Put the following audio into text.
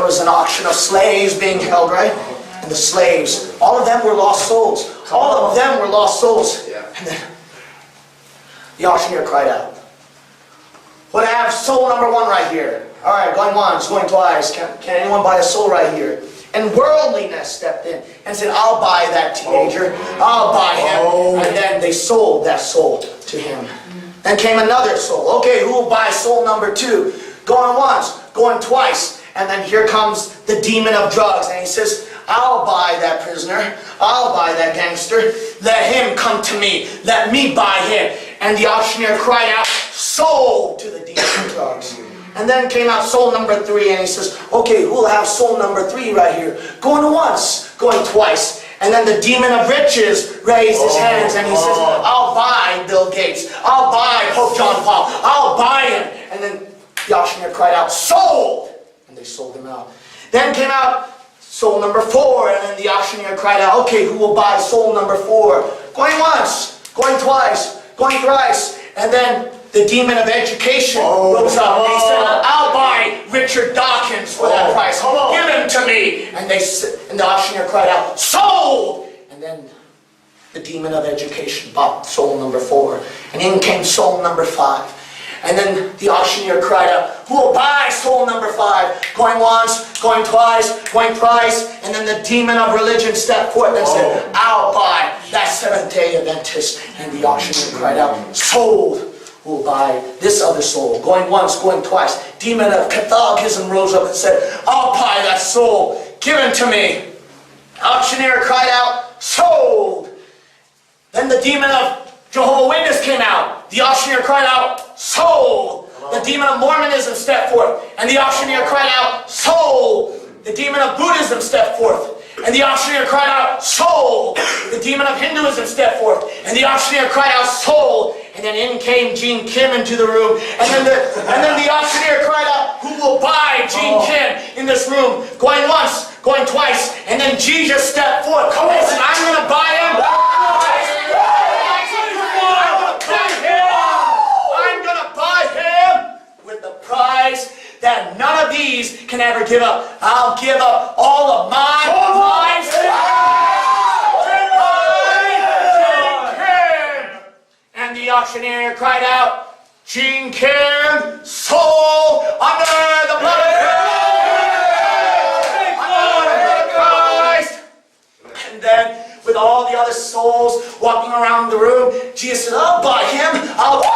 there was an auction of slaves being held, right? And the slaves, all of them were lost souls. All of them were lost souls. And then the auctioneer cried out, "What, I have soul number one right here. All right, going once, going twice. Can anyone buy a soul right here?" And worldliness stepped in and said, "I'll buy that teenager. I'll buy him." And then they sold that soul to him. Then came another soul. "Okay, who will buy soul number two?" Going once, going twice. And then here comes the demon of drugs. And he says, "I'll buy that prisoner. I'll buy that gangster. Let him come to me. Let me buy him." And the auctioneer cried out, "Sold to the demon of drugs." And then came out soul number three, and he says, "Okay, who will have soul number three right here?" Going once, going twice. And then the demon of riches raised his hands, and he says, "I'll buy Bill Gates. I'll buy Pope John Paul. I'll buy him." And then the auctioneer cried out, "Sold!" And they sold him out. Then came out soul number four, and then the auctioneer cried out, "Okay, who will buy soul number four?" Going once, going twice, going thrice. And then the demon of education rose up, and he said, "I'll buy Richard Dawkins for that price. Give him to me." And the auctioneer cried out, "Sold!" And then the demon of education bought soul number four. And in came soul number five. And then the auctioneer cried out, "Who will buy soul number five?" Going once, going twice, going thrice. And then the demon of religion stepped forth and said, "I'll buy that Seventh-day Adventist." And the auctioneer cried out, "Sold!" Who will buy this other soul? Going once, going twice. Demon of Catholicism rose up and said, "I'll buy that soul. Give him to me." Auctioneer cried out, "Sold!" Then the demon of Jehovah's Witness came out. The auctioneer cried out, "Sold!" The demon of Mormonism stepped forth, and the auctioneer cried out, "Sold!" The demon of Buddhism stepped forth, and the auctioneer cried out, "Sold!" The demon of Hinduism stepped forth, and the auctioneer cried out, "Sold!" And then in came Gene Kim into the room, and then the auctioneer cried out, "Who will buy Gene Kim in this room?" Going once, going twice, and then Jesus stepped forth. Come on, said, "I'm going to buy him. I'm going to buy him with the price that none of these can ever give up. I'll give up all of my life." And the auctioneer cried out, "Gene Kim, sold under the blood of Christ." And then with all the other souls walking around the room, Jesus said, "I'll buy him. I'll buy